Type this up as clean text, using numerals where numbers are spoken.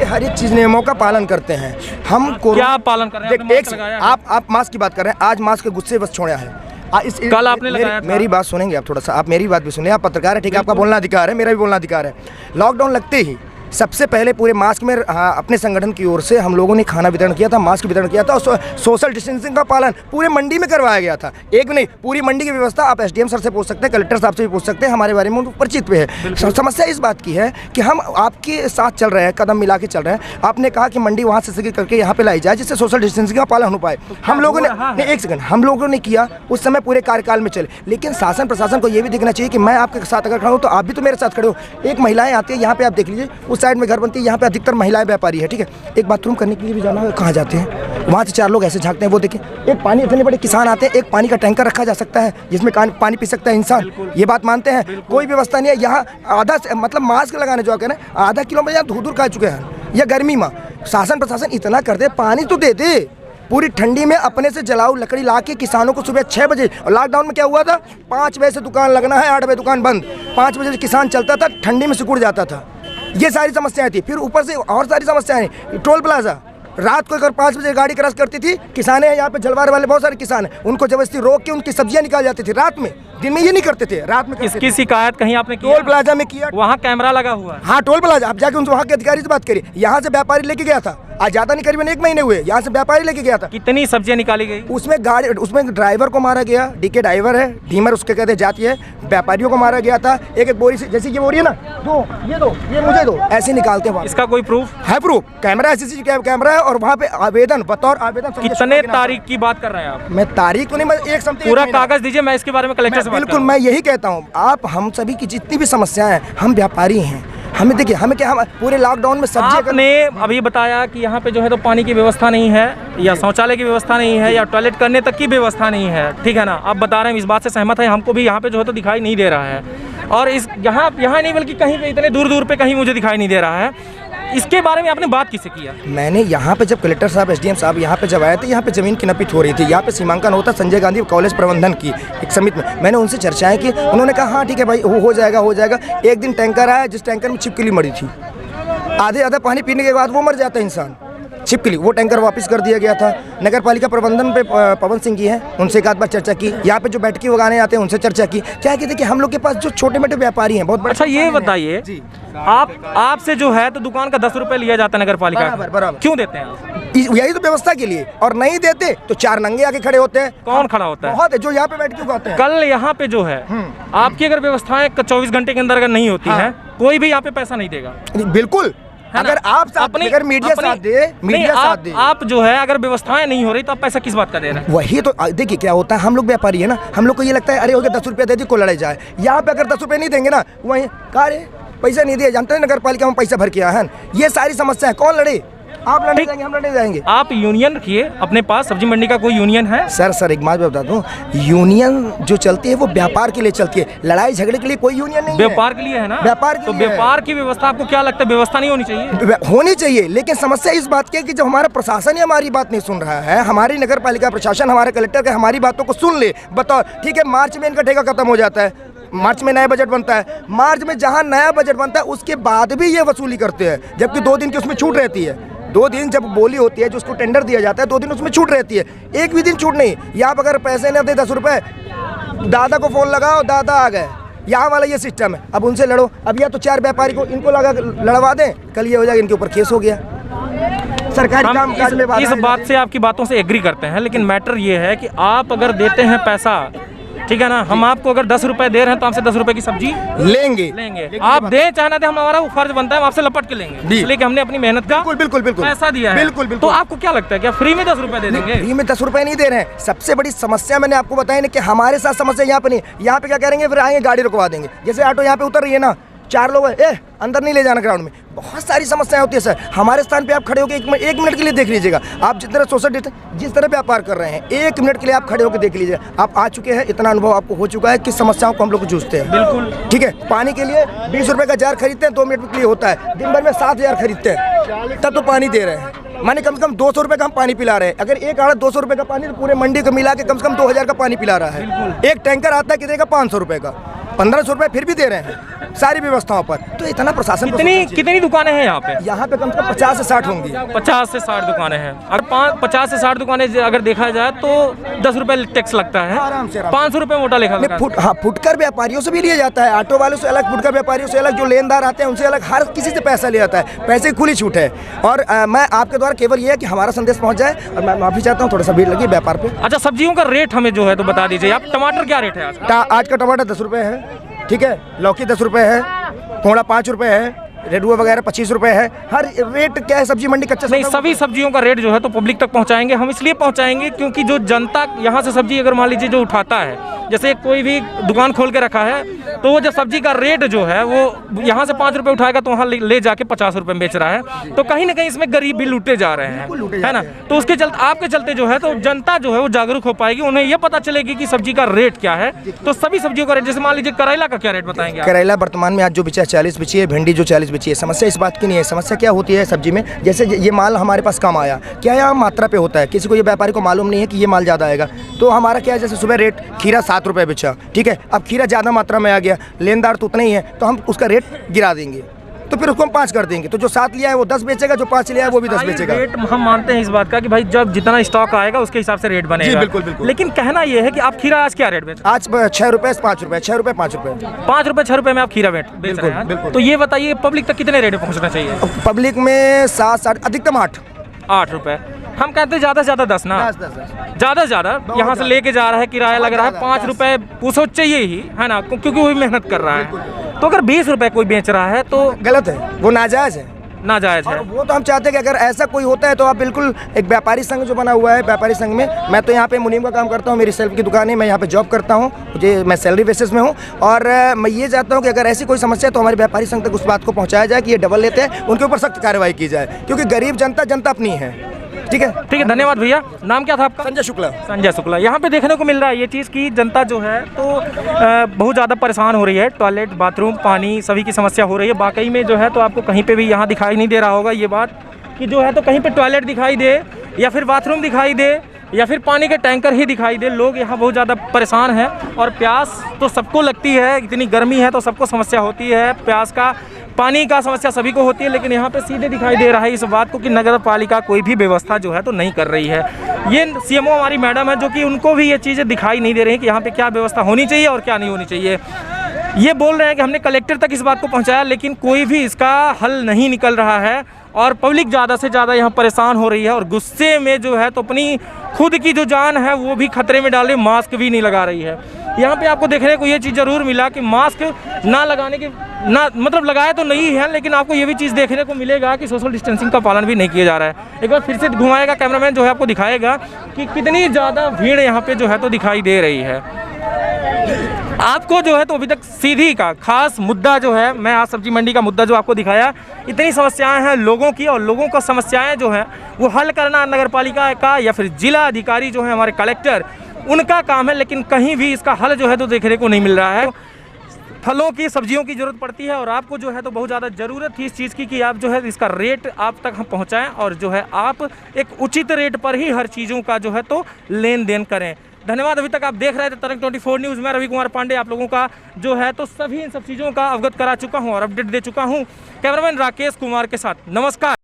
हर एक चीज़ नियमों का पालन करते हैं हम। क्या पालन कर रहे हैं? एक आप मास्क की बात कर रहे हैं, आज मास्क के गुस्से बस छोड़ा है। कल आपने लगाया था। मेरी बात सुनेंगे आप थोड़ा सा, आप मेरी बात भी सुनिए। आप पत्रकार है, ठीक है, आपका बोलना अधिकार है, मेरा भी बोलना अधिकार है। लॉकडाउन लगते ही सबसे पहले पूरे मास्क में अपने संगठन की ओर से हम लोगों ने खाना वितरण किया था, मास्क वितरण किया था और सोशल डिस्टेंसिंग का पालन पूरे मंडी में करवाया गया था। एक भी नहीं, पूरी मंडी की व्यवस्था आप एसडीएम सर से पूछ सकते हैं, कलेक्टर साहब से भी पूछ सकते हैं, हमारे बारे में परिचित हुए है। समस्या इस बात की है कि हम आपके साथ चल रहे हैं, कदम मिला के चल रहे हैं। आपने कहा कि मंडी वहाँ से करके यहाँ पे लाई जाए जिससे सोशल डिस्टेंसिंग का पालन हो पाए। हम लोगों ने एक सेकंड, हम लोगों ने किया उस समय पूरे कार्यकाल में चले, लेकिन शासन प्रशासन को ये भी देखना चाहिए कि मैं आपके साथ अगर खड़ा हूँ तो आप भी तो मेरे साथ खड़े हो। एक महिलाएं आती है यहाँ पे, आप देख लीजिए उस साइड में घर बनती है, यहाँ पे अधिकतर महिलाएं व्यापारी है, ठीक है। एक बाथरूम करने के लिए भी जाना है, कहाँ जाते हैं? वहाँ से 4 लोग ऐसे झांकते हैं। वो देखिए, एक पानी, इतने बड़े किसान आते हैं, एक पानी का टैंकर रखा जा सकता है जिसमें पानी पी सकता है इंसान। ये बात मानते हैं? कोई व्यवस्था नहीं है यहाँ। आधा मतलब मास्क लगाने जो है आधा किलोमीटर यहाँ धूल खा चुके हैं या गर्मी में। शासन प्रशासन इतना कर दे, पानी तो दे दे। पूरी ठंडी में अपने से जलाऊ लकड़ी ला के किसानों को सुबह 6 बजे, और लॉकडाउन में क्या हुआ था, 5 बजे से दुकान लगना है, 8 बजे दुकान बंद। 5 बजे से किसान चलता था, ठंडी में सिकुड़ जाता था। ये सारी समस्याएं थी। फिर ऊपर से और सारी समस्याएं, टोल प्लाजा रात को अगर 5 बजे गाड़ी क्रॉस करती थी, किसान है यहाँ पे जलवार वाले बहुत सारे किसान हैं, उनको जबरदस्ती रोक के उनकी सब्जियां निकाल जाती थी रात में। दिन में ये नहीं करते थे, रात में। इसकी शिकायत कहीं आपने की? टोल प्लाजा में किया, वहाँ कैमरा लगा हुआ है। हाँ, टोल प्लाजा, आप जाके उनसे वहाँ के अधिकारी से बात करिए। यहाँ से व्यापारी लेके गया था, आज ज्यादा नहीं, करीबन 1 महीने हुए, यहाँ से व्यापारी लेके गया था। कितनी सब्जियां निकाली गई? उसमें ड्राइवर को मारा गया, डीके ड्राइवर है, ढीमर उसके कहते जाती है। व्यापारियों को मारा गया था। एक बोरी से, जैसे ये बोरी है ना, दो, ये मुझे दो, ऐसे निकालते हैं। इसका कोई प्रूफ है? प्रूफ कैमरा है, सीसीटीवी कैमरा है, और वहाँ पे आवेदन, बतौर आवेदन। कितने तारीख की बात कर रहे हैं आप? मैं तारीख तो नहीं, मैं एक समथिंग पूरा कागज दीजिए, मैं इसके बारे में कलेक्टर से बिल्कुल मैं यही कहता हूँ। आप हम सभी की जितनी भी समस्याएं हैं, हम व्यापारी हैं, हमें देखिए, हमें क्या, हम पूरे लॉकडाउन में सब्जी। आपने अभी बताया कि यहाँ पे जो है तो पानी की व्यवस्था नहीं है, या शौचालय की व्यवस्था नहीं है, या टॉयलेट करने तक की व्यवस्था नहीं है, ठीक है ना? आप बता रहे हैं, इस बात से सहमत है, हमको भी यहाँ पे जो है तो दिखाई नहीं दे रहा है। और इस यहाँ नहीं, बल्कि कहीं पे इतने दूर पे कहीं मुझे दिखाई नहीं दे रहा है। इसके बारे में आपने बात किससे किया? मैंने यहाँ पे जब कलेक्टर साहब, एसडीएम साहब यहाँ पे जब आए थे, यहाँ पे जमीन की नपीत हो रही थी, यहाँ पे सीमांकन होता संजय गांधी कॉलेज प्रबंधन की एक समिति में। मैंने उनसे चर्चाएं की, उन्होंने कहा हाँ ठीक है भाई, हो जाएगा। एक दिन टैंकर आया, जिस टैंकर में छिपकली मरी थी, आधा पानी पीने के बाद वो मर जाता है इंसान, छिपकली। वो टैंकर वापस कर दिया गया था। नगर पालिका प्रबंधन पे पवन सिंह जी हैं, उनसे एक आध बार चर्चा की। यहाँ पे जो बैठकी लगाने आते हैं उनसे चर्चा की। क्या है कि देखिए, हम लोग के पास जो छोटे मोटे व्यापारी हैं, बहुत बड़े। अच्छा, ये बताइए, आपसे जो है तो दुकान का 10 रुपए लिया जाता है नगर पालिका, बराबर। क्यों देते हैं? यही तो व्यवस्था के लिए। और नहीं देते तो 4 नंगे आके खड़े होते हैं। कौन खड़ा होता है? बहुत है जो यहाँ पे बैठ के उगाते हैं। कल यहाँ पे जो है, आपकी अगर व्यवस्थाएं 24 घंटे के अंदर अगर नहीं होती है, कोई भी यहाँ पे पैसा नहीं देगा। बिल्कुल, अगर आप अगर मीडिया साथ दे, आप जो है अगर व्यवस्थाएं नहीं हो रही तो आप पैसा किस बात का दे रहे हैं? वही तो देखिए क्या होता है, हम लोग व्यापारी है ना, हम लोग को ये लगता है अरे हो गया 10 रुपया दे दी, को लड़ाई जाए। यहाँ पे अगर 10 रुपये नहीं देंगे ना, वहीं कार्य पैसा नहीं दिया, जानते हैं नगर पालिका में पैसा भर के आया है। ये सारी समस्या है, कौन लड़े? आप लड़ने जाएंगे, हम लड़ने जाएंगे। आप यूनियन रखिए अपने पास। सब्जी मंडी का कोई यूनियन है? सर एक बात बता दूं, यूनियन जो चलती है वो व्यापार के लिए चलती है, लड़ाई झगड़े के लिए कोई यूनियन नहीं है। व्यापार के लिए है ना? व्यापार तो व्यापार की व्यवस्था आपको क्या लगता है, व्यवस्था नहीं होनी चाहिए? होनी चाहिए, लेकिन समस्या इस बात की है कि जब हमारा प्रशासन ही हमारी बात नहीं सुन रहा है, हमारी नगर पालिका प्रशासन, हमारे कलेक्टर के हमारी बातों को सुन ले। बताओ, ठीक है, मार्च में इनका ठेका खत्म हो जाता है, मार्च में नया बजट बनता है, मार्च में जहां नया बजट बनता है उसके बाद भी ये वसूली करते हैं, जबकि 2 दिन की उसमें छूट रहती है। 2 दिन जब बोली होती है, जो उसको टेंडर दिया जाता है, 2 दिन उसमें छूट रहती है, एक भी दिन छूट नहीं। या आप अगर पैसे न दे 10 रुपए, दादा को फोन लगाओ, दादा आ गए, यहाँ वाला ये सिस्टम है। अब उनसे लड़ो, अब या तो 4 व्यापारी को इनको लगा लड़वा दें, कल ये हो जाएगा, इनके ऊपर केस हो गया। सरकारी काम काज में इस बात से, आपकी बातों से एग्री करते हैं, लेकिन मैटर ये है कि आप अगर देते हैं पैसा, ठीक है ना, हम आपको अगर 10 रुपए दे रहे हैं तो आपसे 10 रुपए की सब्जी लेंगे। आप दें चाहे ना दें, हमारा वो फर्ज बनता है, हम आपसे लपट के लेंगे, इसलिए कि हमने अपनी मेहनत का बिल्कुल पैसा दिया है। बिल्कुल। तो आपको क्या लगता है, क्या फ्री में 10 रुपए दे देंगे? फ्री में 10 रुपए नहीं दे रहे हैं। सबसे बड़ी समस्या मैंने आपको बताया ना कि हमारे साथ समस्या यहाँ पे नहीं, यहाँ पे क्या करेंगे, फिर आएंगे गाड़ी रुकवा देंगे। जैसे ऑटो यहाँ पे उतर रही है ना, 4 लोग हैं, अंदर नहीं ले जाना ग्राउंड में। बहुत सारी समस्याएं होती है सर। हमारे स्थान पे आप खड़े होकर 1 मिनट के लिए देख लीजिएगा, आप जिस तरह सोसाइटी जिस तरह व्यापार कर रहे हैं, 1 मिनट के लिए आप खड़े होकर देख लीजिए। आप आ चुके हैं, इतना अनुभव आपको हो चुका है कि समस्याओं को हम लोग जूझते हैं। बिल्कुल, ठीक है। पानी के लिए 20 रुपए का जार खरीदते हैं, 2 मिनट के लिए होता है, दिन भर में 7,000 खरीदते हैं, तब तो पानी दे रहे हैं। माने कम से कम 200 रुपए का हम पानी पिला रहे हैं। अगर एक आड़ा 200 रुपए का पानी, तो पूरे मंडी को मिला के कम से कम 2,000 का पानी पिला रहा है। एक टैंकर आता है कितने का, 500 रुपए का, 1500 रुपए फिर भी दे रहे हैं। सारी व्यवस्थाओं पर। तो इतना प्रशासन को कितनी सोचना चाहिए। कितनी दुकानें हैं यहाँ पे? यहाँ पे कम से कम 50 से 60 होंगी। 50 से 60 दुकानें हैं और 50 से 60 दुकानें अगर देखा जाए तो 10 रुपए टैक्स लगता है, आराम से 500 रुपए मोटा लेखा लगा। फुटकर व्यापारियों से भी लिया जाता है, ऑटो वालों से अलग, फुटकर व्यापारियों से अलग, जो लेनदार आते हैं उनसे अलग, हर किसी से पैसा लिया जाता है। पैसे की खुली छूट है। और मैं आपके द्वारा केवल ये है कि हमारा संदेश पहुंच जाए। और मैं माफी चाहता हूँ, थोड़ा सा भीड़ लगी व्यापार पे। अच्छा, सब्जियों का रेट हमें जो है तो बता दीजिए आप। टमाटर क्या रेट है आज? आज का टमाटर 10 रुपये है, ठीक है। लौकी 10 रुपये है, कोहड़ा 5 रुपये है, रेडुआ वगैरह 25 रुपये है। हर रेट क्या है, सब्जी मंडी कच्चा नहीं, सभी सब्जियों का रेट जो है तो पब्लिक तक पहुंचाएंगे। हम इसलिए पहुंचाएंगे क्योंकि जो जनता यहाँ से सब्जी अगर मान लीजिए जो उठाता है, जैसे कोई भी दुकान खोल के रखा है तो वो जो सब्जी का रेट जो है वो यहाँ से 5 रुपये उठाएगा तो वहाँ ले जाके 50 रुपये में बेच रहा है। तो कहीं ना कहीं इसमें गरीब भी लूटे जा रहे हैं, है ना। तो उसके चलते, आपके चलते जो है तो जनता जो है वो जागरूक हो पाएगी, उन्हें ये पता चलेगी कि सब्जी का रेट क्या है। तो सभी सब्जियों का रेट, जैसे मान लीजिए करेला का क्या रेट बताएंगे आप? करेला वर्तमान में आज जो बिचा है 40 बिची है, भिंडी जो 40 बिची है। समस्या इस बात की नहीं है। समस्या क्या होती है सब्जी में, जैसे ये माल हमारे पास कम आया, क्या यहाँ मात्रा पे होता है, किसी को ये व्यापारी को मालूम नहीं है कि ये माल ज़्यादा आएगा। तो हमारा क्या है, जैसे सुबह रेट खीरा 7 रुपये बिचा, ठीक है। अब खीरा ज़्यादा मात्रा में आ गया, लेनदार तो उतना ही है, तो हम उसका रेट गिरा देंगे, तो फिर उसको हम 5 कर देंगे। तो जो 7 लिया है वो 10 बेचेगा, जो 5 लिया है वो भी 10 बेचेगा। रेट हम मानते हैं इस बात का कि भाई जब जितना स्टॉक आएगा उसके हिसाब से रेट बनेगा। जी, बिल्कुल, बिल्कुल। लेकिन कहना यह है कि आप खीरा आज क्या रेट बेच? आज 6 रुपये से 5 रुपये, 6 रुपये 5 रुपये, 5 रुपए 6 रुपए में आप खीरा बेच रहे हैं। बिल्कुल। तो ये बताइए पब्लिक तक कितने रेट पे पहुंचना चाहिए? पब्लिक में 7 8 अधिकतम 8 रुपए। हम कहते हैं ज़्यादा से ज़्यादा 10 ना, 10 ज़्यादा से ज़्यादा यहाँ से लेके जा रहा है, किराया लग रहा है 5 रुपए वो चाहिए ही, है ना, क्योंकि वो भी मेहनत कर रहा है। तो अगर 20 रुपए कोई बेच रहा है तो गलत है, वो नाजायज़ है, नाजायज़ है। वो तो हम चाहते हैं कि अगर ऐसा कोई होता है तो आप बिल्कुल, एक व्यापारी संघ जो बना हुआ है, व्यापारी संघ में मैं तो यहाँ पे मुनीम का काम करता हूँ, मेरी सेल्फ की दुकान है, मैं यहाँ पे जॉब करता हूँ, मुझे मैं सैलरी बेसिस में हूँ। और मैं ये चाहता हूँ कि अगर ऐसी कोई समस्या है तो हमारे व्यापारी संघ तक उस बात को पहुँचाया जाए कि ये डबल लेते हैं, उनके ऊपर सख्त कार्रवाई की जाए, क्योंकि गरीब जनता अपनी है। ठीक है, ठीक है, धन्यवाद भैया। नाम क्या था आपका? संजय शुक्ला। संजय शुक्ला। यहाँ पे देखने को मिल रहा है ये चीज़ कि जनता जो है तो बहुत ज़्यादा परेशान हो रही है। टॉयलेट, बाथरूम, पानी, सभी की समस्या हो रही है। वाकई में जो है तो आपको कहीं पे भी यहाँ दिखाई नहीं दे रहा होगा ये बात कि जो है तो कहीं पे टॉयलेट दिखाई दे या फिर बाथरूम दिखाई दे या फिर पानी के टैंकर ही दिखाई दे। लोग यहाँ बहुत ज़्यादा परेशान हैं और प्यास तो सबको लगती है, इतनी गर्मी है तो सबको समस्या होती है प्यास का, पानी का समस्या सभी को होती है। लेकिन यहाँ पे सीधे दिखाई दे रहा है इस बात को कि नगर पालिका कोई भी व्यवस्था जो है तो नहीं कर रही है। ये सीएमओ हमारी मैडम है जो कि उनको भी ये चीज़ें दिखाई नहीं दे रही कि यहाँ पे क्या व्यवस्था होनी चाहिए और क्या नहीं होनी चाहिए। ये बोल रहे हैं कि हमने कलेक्टर तक इस बात को पहुँचाया, लेकिन कोई भी इसका हल नहीं निकल रहा है और पब्लिक ज़्यादा से ज़्यादा यहाँ परेशान हो रही है और गुस्से में जो है तो अपनी खुद की जो जान है वो भी खतरे में डाले, मास्क भी नहीं लगा रही है। यहाँ पे आपको देखने को ये चीज़ ज़रूर मिला कि मास्क ना लगाने के, ना मतलब लगाया तो नहीं है, लेकिन आपको ये भी चीज़ देखने को मिलेगा कि सोशल डिस्टेंसिंग का पालन भी नहीं किया जा रहा है। एक बार फिर से घुमाएगा कैमरामैन जो है, आपको दिखाएगा कि कितनी ज़्यादा भीड़ यहाँ पे जो है तो दिखाई दे रही है। आपको जो है तो अभी तक सीधी का खास मुद्दा जो है, मैं आज सब्जी मंडी का मुद्दा जो आपको दिखाया, इतनी समस्याएं हैं लोगों की और लोगों का समस्याएं जो हैं वो हल करना नगर पालिका का या फिर जिला अधिकारी जो है हमारे कलेक्टर, उनका काम है। लेकिन कहीं भी इसका हल जो है तो देखने को नहीं मिल रहा है। फलों की, सब्जियों की ज़रूरत पड़ती है और आपको जो है तो बहुत ज़्यादा ज़रूरत थी इस चीज़ की कि आप जो है इसका रेट आप तक हम पहुँचाएँ और जो है आप एक उचित रेट पर ही हर चीज़ों का जो है तो लेन देन करें। धन्यवाद। अभी तक आप देख रहे थे तरंग 24 न्यूज़। मैं रवि कुमार पांडे आप लोगों का जो है तो सभी इन सब चीज़ों का अवगत करा चुका हूँ और अपडेट दे चुका हूँ। कैमरामैन राकेश कुमार के साथ नमस्कार।